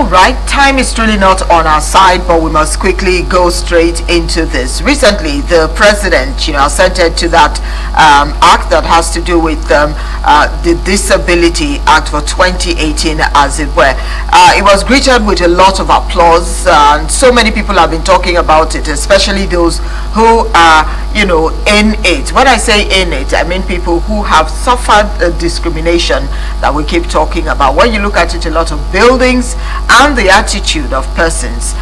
All right, time is really not on our side, but we must quickly go straight into this. Recently, the president, assented to that act that has to do with the Disability Act for 2018, as it were. It was greeted with a lot of applause, and so many people have been talking about it, especially those who are, in it. When I say in it, I mean people who have suffered discrimination that we keep talking about. When you look at it, a lot of buildings and the attitude of persons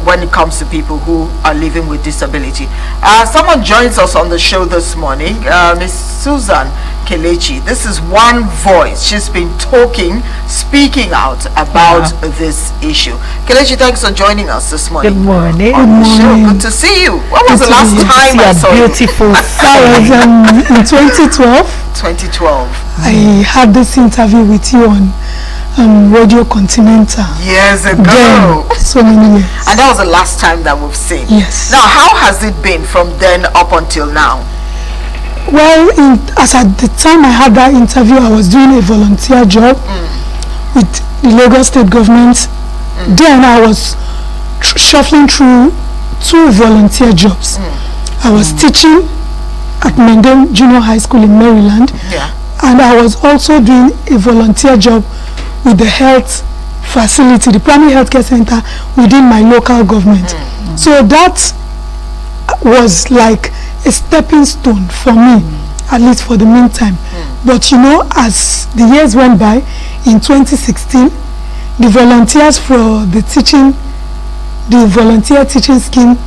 when it comes to people who are living with disability. Someone joins us on the show this morning, Miss Susan Kelechi. This is one voice. She's been speaking out about this issue. Kelechi, thanks for joining us this morning. Good morning. On the show. Good to see you. When was the last time I saw beautiful you? That was in 2012. 2012. I had this interview with you on Radio Continental. Years ago. Then, so many years. And that was the last time that we've seen. Yes. Now, how has it been from then up until now? Well, as at the time I had that interview, I was doing a volunteer job with the Lagos State government. Then I was shuffling through 2 volunteer jobs. I was teaching at Mendem Junior High School in Maryland. Yeah. And I was also doing a volunteer job with the health facility, the primary healthcare center within my local government. So that was like a stepping stone for me, at least for the meantime. But as the years went by, in 2016, the volunteers for the volunteer teaching scheme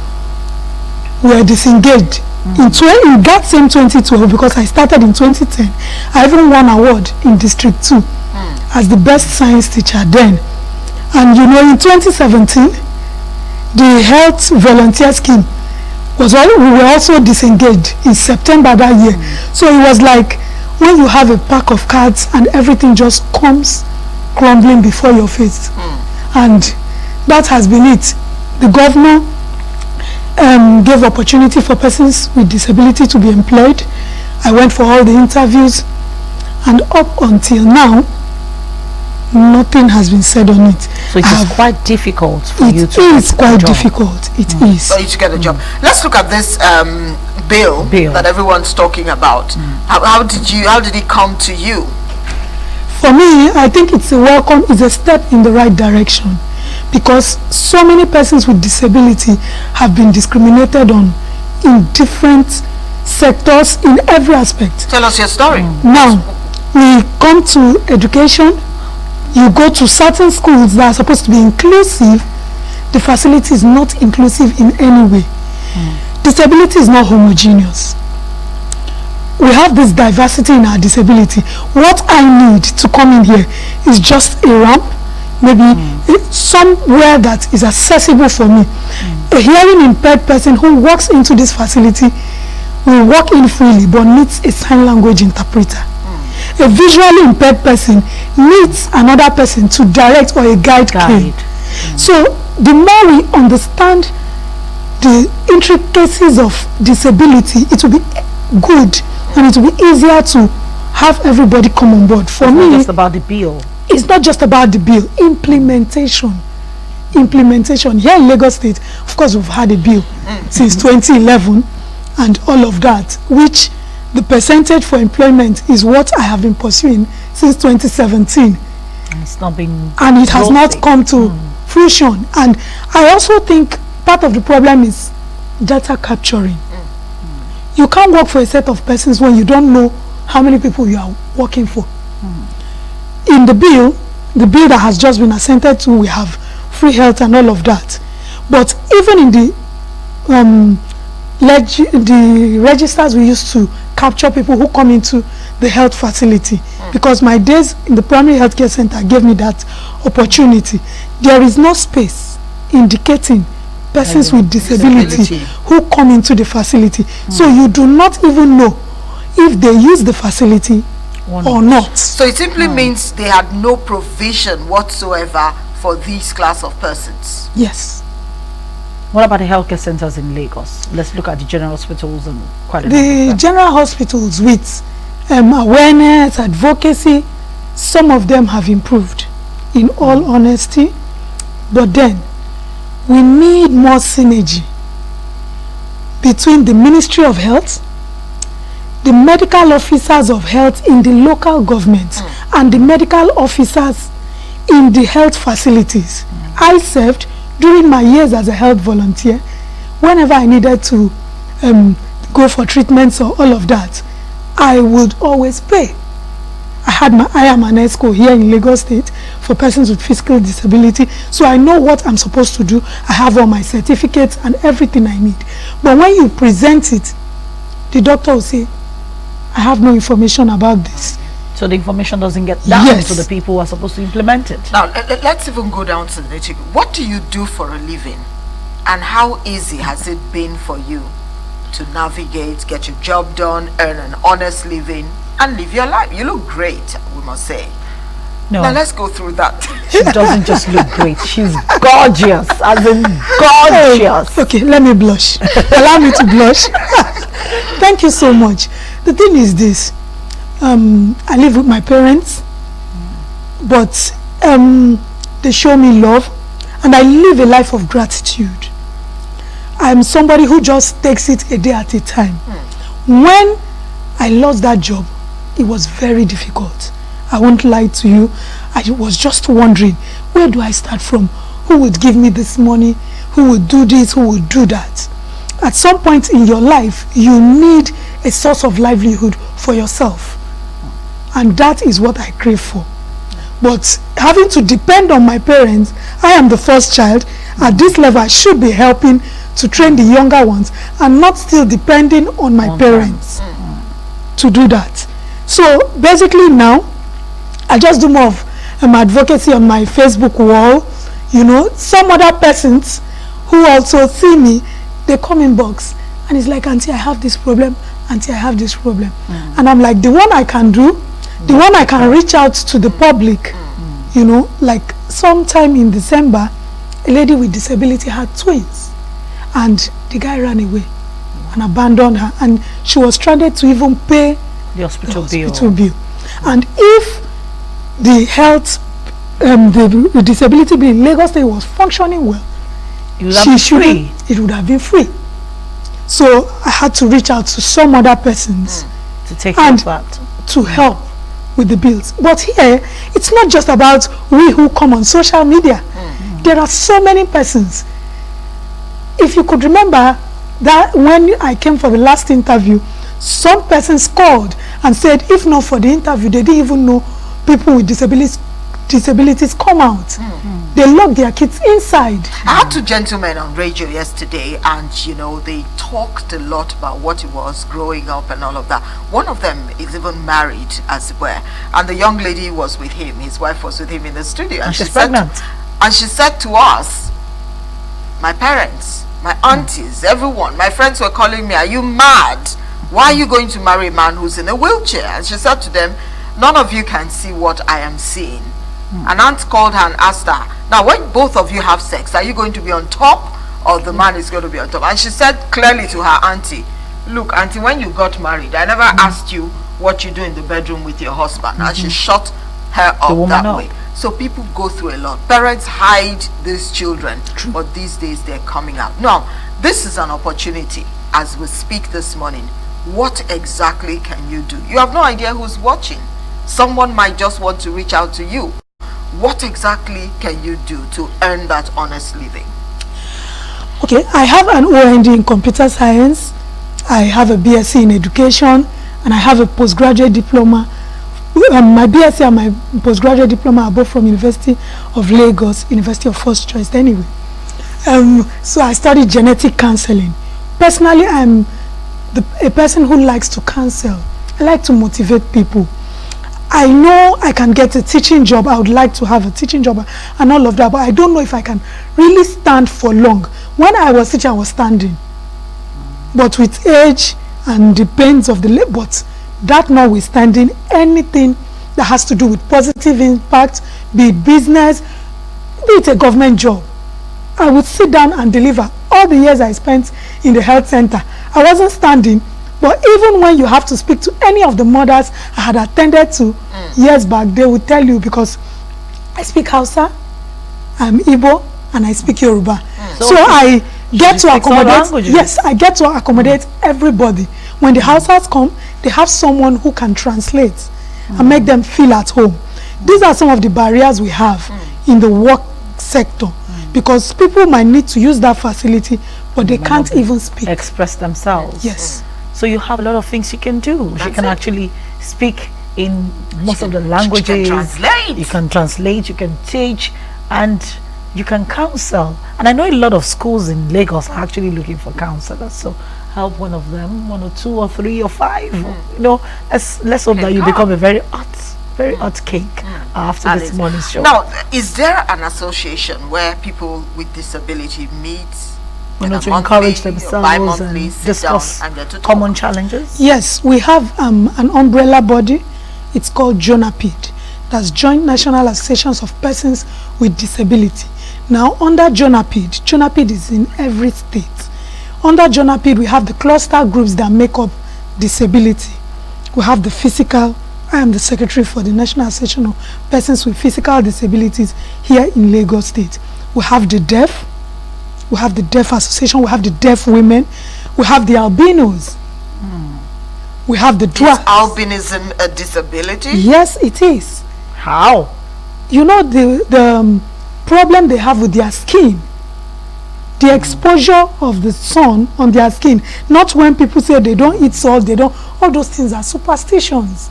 were disengaged. In that same 2012, because I started in 2010, I even won an award in District 2 as the best science teacher then. And in 2017, the health volunteer scheme we were also disengaged in September that year. So it was like when you have a pack of cards and everything just comes crumbling before your face. And that has been it. The governor gave opportunity for persons with disability to be employed. I went for all the interviews, and up until now, nothing has been said on it. So it is quite difficult for you to get a job. It is quite difficult. It is. For you to get a job. Let's look at this bill that everyone's talking about. How did it come to you? For me, I think it's a step in the right direction, because so many persons with disability have been discriminated on in different sectors, in every aspect. Tell us your story. Now, we come to education. You go to certain schools that are supposed to be inclusive. The facility is not inclusive in any way. Disability is not homogeneous. We have this diversity in our disability. What I need to come in here is just a ramp, maybe somewhere that is accessible for me. A hearing impaired person who walks into this facility will walk in freely but needs a sign language interpreter. A visually impaired person needs another person to direct or a guide. So the more we understand the intricacies of disability, it will be good and it will be easier to have everybody come on board. For me, it's not just about the bill. It's not just about the bill. Implementation. Here in Lagos State, of course, we've had a bill since 2011 and all of that, which the percentage for employment is what I have been pursuing since 2017. And it's not been and it has not come to fruition. And I also think part of the problem is data capturing. You can't work for a set of persons when you don't know how many people you are working for. In the bill that has just been assented to, we have free health and all of that. But even in the registers we used to capture people who come into the health facility, because my days in the primary healthcare center gave me that opportunity. There is no space indicating persons with disability who come into the facility. So you do not even know if they use the facility or not. So it simply means they had no provision whatsoever for these class of persons. Yes. What about the healthcare centers in Lagos? Let's look at the general hospitals and quite a the general hospitals with awareness, advocacy. Some of them have improved. In all honesty, But then, we need more synergy between the Ministry of Health, the medical officers of health in the local government, and the medical officers in the health facilities. I served during my years as a health volunteer. Whenever I needed to go for treatments or all of that, I would always pay. I am an ESCO here in Lagos State for persons with physical disability, so I know what I'm supposed to do. I have all my certificates and everything I need. But when you present it, the doctor will say, I have no information about this. So the information doesn't get down to the people who are supposed to implement it. Now, let's even go down to the nitty. What do you do for a living? And how easy has it been for you to navigate, get your job done, earn an honest living, and live your life? You look great, we must say. No. Now let's go through that. She doesn't just look great. She's gorgeous, as in gorgeous. Okay, let me blush. Allow me to blush. Thank you so much. The thing is this. I live with my parents, but they show me love, and I live a life of gratitude. I'm somebody who just takes it a day at a time. When I lost that job, it was very difficult. I won't lie to you. I was just wondering, where do I start from? Who would give me this money? Who would do this? Who would do that? At some point in your life, you need a source of livelihood for yourself. And that is what I crave for. But having to depend on my parents, I am the first child. At this level, I should be helping to train the younger ones and not still depending on my parents to do that. So basically now, I just do more of advocacy on my Facebook wall. You know, some other persons who also see me, they come in box and it's like, Auntie, I have this problem. Auntie, I have this problem. And I'm like, the one I can do, the one I can reach out to the public, you know, like sometime in December, a lady with disability had twins and the guy ran away and abandoned her, and she was stranded to even pay the hospital bill. And if the health, the disability bill in Lagos State was functioning well, it would have been free. So I had to reach out to some other persons to take care of that, to help with the bills. But here, it's not just about we who come on social media. There are so many persons. If you could remember that when I came for the last interview, some persons called and said if not for the interview, they didn't even know people with disabilities come out. They lock their kids inside. I had two gentlemen on radio yesterday, and you know, they talked a lot about what it was growing up and all of that. One of them is even married, as it were, and the young lady was with him. His wife was with him in the studio, and she's pregnant. And she said to us, my parents, my aunties, everyone, my friends were calling me, are you mad? Why are you going to marry a man who's in a wheelchair? And she said to them, none of you can see what I am seeing. An aunt called her and asked her, now when both of you have sex, are you going to be on top or the man is going to be on top? And she said clearly to her auntie, look, auntie, when you got married, I never asked you what you do in the bedroom with your husband. And she shut her up that way. So people go through a lot. Parents hide these children, but these days they're coming out. Now, this is an opportunity as we speak this morning. What exactly can you do? You have no idea who's watching. Someone might just want to reach out to you. What exactly can you do to earn that honest living? Okay, I have an OND in computer science. I have a BSc in education, and I have a postgraduate diploma. My BSc and my postgraduate diploma are both from University of Lagos, University of First Choice anyway. So I studied genetic counseling. Personally, I'm a person who likes to counsel. I like to motivate people. I know I can get a teaching job. I would like to have a teaching job and all of that, but I don't know if I can really stand for long. When I was teaching, I was standing. But with age and the pains of the labor, but that notwithstanding, anything that has to do with positive impact, be it business, be it a government job, I would sit down and deliver. All the years I spent in the health center, I wasn't standing. But even when you have to speak to any of the mothers I had attended to years back, they would tell you, because I speak Hausa, I'm Igbo, and I speak Yoruba. So So I get to speaks all accommodate, languages. yes, I get to accommodate everybody. When the Hausas come, they have someone who can translate and make them feel at home. These are some of the barriers we have in the work sector, because people might need to use that facility, but they can't even speak. Express themselves. Yes. So you have a lot of things you can do. She can actually speak in most of the languages. She can translate. You can translate, you can teach, and you can counsel. And I know a lot of schools in Lagos are actually looking for counselors. So help one of them, 1 or 2 or 3 or 5. You know, let's hope that you become a very hot cake after this morning's show. Now, is there an association where people with disability meet? You know, like a to encourage monthly or themselves bi-monthly, and sit discuss down and get to talk? common challenges? Yes, we have an umbrella body. It's called JONAPID. That's Joint National Associations of Persons with Disability. Now, under JONAPID, JONAPID is in every state. Under JONAPID, we have the cluster groups that make up disability. We have the physical. I am the secretary for the National Association of Persons with Physical Disabilities here in Lagos State. We have the deaf. We have the Deaf Association. We have the deaf women. We have the albinos. We have the Is dwarfs. albinism a disability? Yes, it is. How? You know the problem they have with their skin, the exposure of the sun on their skin. Not when people say they don't eat salt, they don't. All those things are superstitions.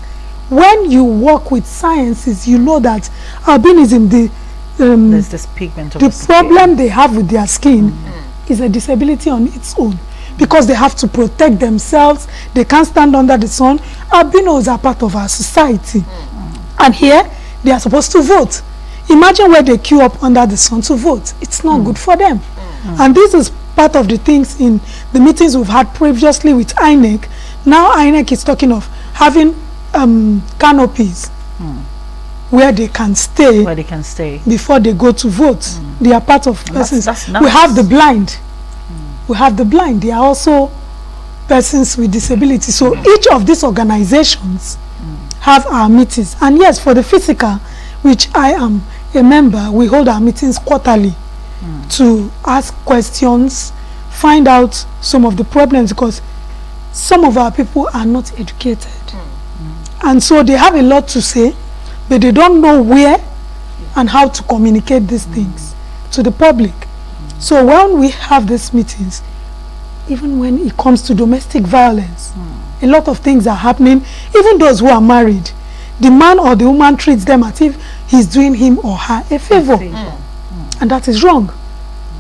When you work with sciences, you know that albinism, There's this pigment of the skin. problem they have with their skin is a disability on its own, because they have to protect themselves. They can't stand under the sun. Albinos are part of our society, and here they are supposed to vote. Imagine where they queue up under the sun to vote. It's not good for them. And this is part of the things in the meetings we've had previously with INEC. Now INEC is talking of having canopies where they can stay before they go to vote. They are part of persons. That's nice. We have the blind. We have the blind. They are also persons with disability. So each of these organizations have our meetings. And yes, for the physical, which I am a member, we hold our meetings quarterly to ask questions, find out some of the problems, because some of our people are not educated. And so they have a lot to say, but they don't know where and how to communicate these things to the public. So when we have these meetings, even when it comes to domestic violence, a lot of things are happening. Even those who are married, the man or the woman treats them as if he's doing him or her a favor. And that is wrong.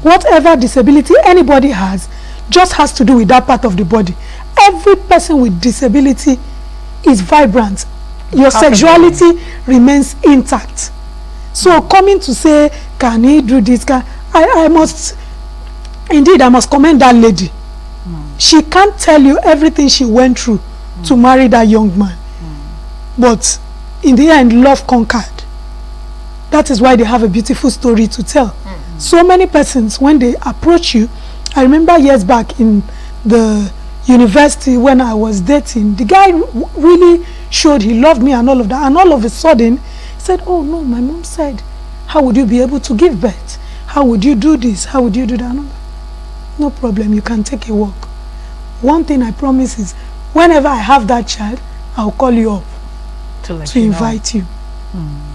Whatever disability anybody has just has to do with that part of the body. Every person with disability is vibrant. Your sexuality remains intact. So coming to say, can he do this? I must commend that lady. She can't tell you everything she went through to marry that young man. But in the end, love conquered. That is why they have a beautiful story to tell. So many persons, when they approach you, I remember years back in the university when I was dating, the guy really showed he loved me and all of that, and all of a sudden he said, oh no, my mom said, how would you be able to give birth? How would you do this? How would you do that? No problem, you can take a walk. One thing I promise is, whenever I have that child, I'll call you up to invite you,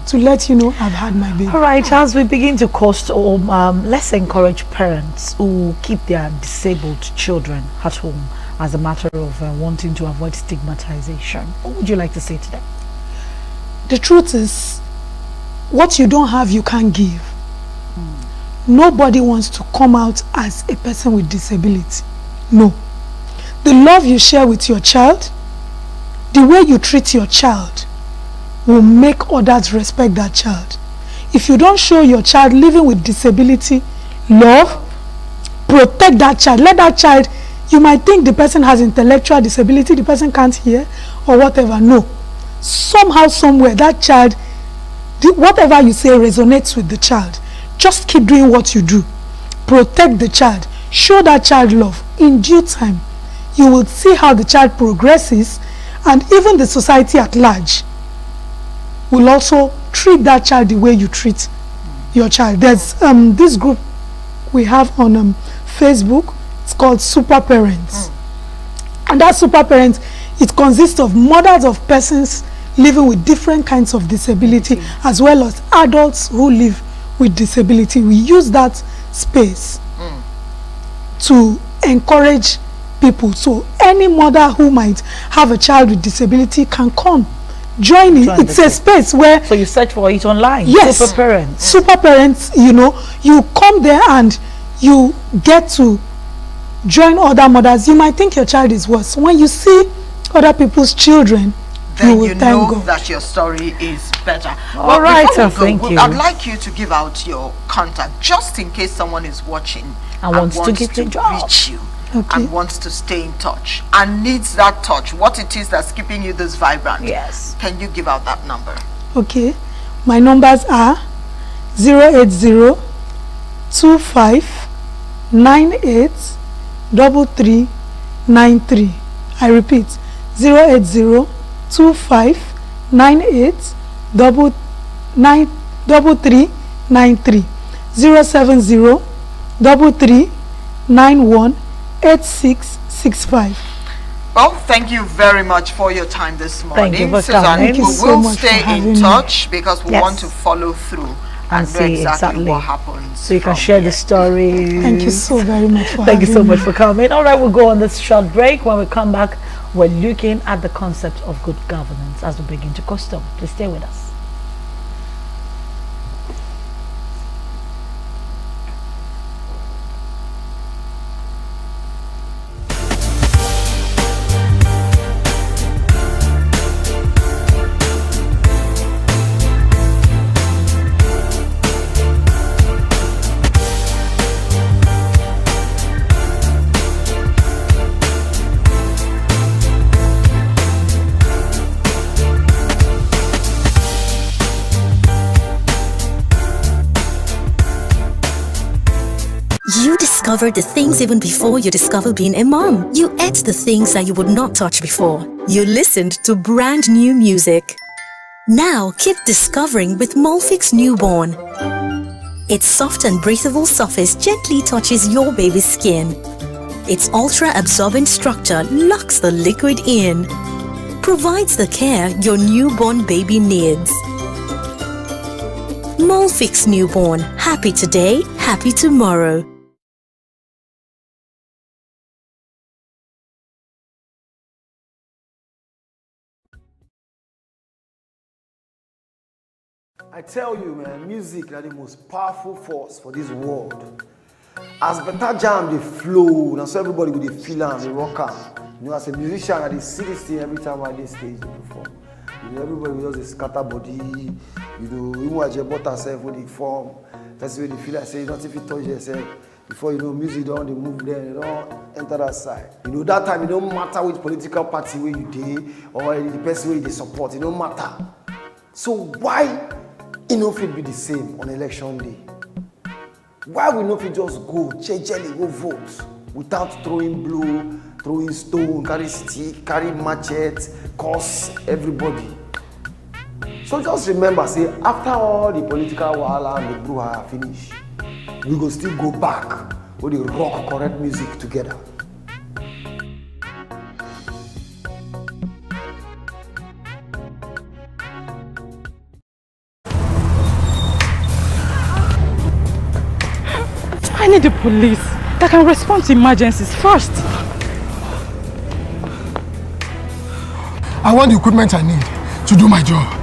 to let you know I've had my baby. All right, as we begin to coast home, let's encourage parents who keep their disabled children at home as a matter of wanting to avoid stigmatization. What would you like to say to them? The truth is, what you don't have, you can't give. Nobody wants to come out as a person with disability. No. The love you share with your child, the way you treat your child, will make others respect that child. If you don't show your child living with disability love, protect that child. Let that child, you might think the person has intellectual disability, the person can't hear or whatever. No. Somehow, somewhere, that child, whatever you say resonates with the child. Just keep doing what you do. Protect the child. Show that child love. In due time, you will see how the child progresses, and even the society at large will also treat that child the way you treat your child. There's this group we have on Facebook. It's called Super Parents. And that Super Parents, it consists of mothers of persons living with different kinds of disability, as well as adults who live with disability. We use that space to encourage people. So any mother who might have a child with disability can come, join it. It's a space where... So you search for it online? Yes. Super Parents. Super Parents, you know, you come there and you get to join other mothers. You might think your child is worse. When you see other people's children, then you know that your story is better. All right, thank you. I'd like you to give out your contact, just in case someone is watching and wants to get a job, reach you, and wants to stay in touch, and needs that touch, what it is that's keeping you this vibrant. Yes. Can you give out that number? Okay. My numbers are 080 25 98 3393. I repeat, 080 25 98 3393. 070 33 91 8665. Well, thank you very much for your time this morning. Thank you for Susan, coming. Thank you so we'll much stay for in having touch because we Yes. want to follow through and know see exactly what happens. So you can from share here. the story. Thank you so very much for Thank you so having much me. for coming. All right, we'll go on this short break. When we come back, we're looking at the concept of good governance as we begin to custom. Please stay with us. You discovered the things even before you discovered being a mom. You ate the things that you would not touch before. You listened to brand new music. Now keep discovering with Molfix Newborn. Its soft and breathable surface gently touches your baby's skin. Its ultra-absorbent structure locks the liquid in. Provides the care your newborn baby needs. Molfix Newborn. Happy today, happy tomorrow. I tell you, man, music is the most powerful force for this world. As better jam they flow, now so everybody will they feel and they rock out. You know, as a musician, I see this thing every time I dey stage they perform. You know, everybody will just scatter body. You know, even when you bought yourself when they form, that's where they feel like say you don't even touch yourself. Before you know, music don't they move there, they don't enter that side. You know, that time it don't matter which political party where you dey or the person where they support, it don't matter. So why it no fit be the same on election day? Why we no fit just go jejely go vote without throwing blow, throwing stone, carry stick, carry machete, curse everybody? So just remember, say after all the political wahala and the brouhaha finish, we go still go back with the rock correct music together. I need the police that can respond to emergencies first. I want the equipment I need to do my job.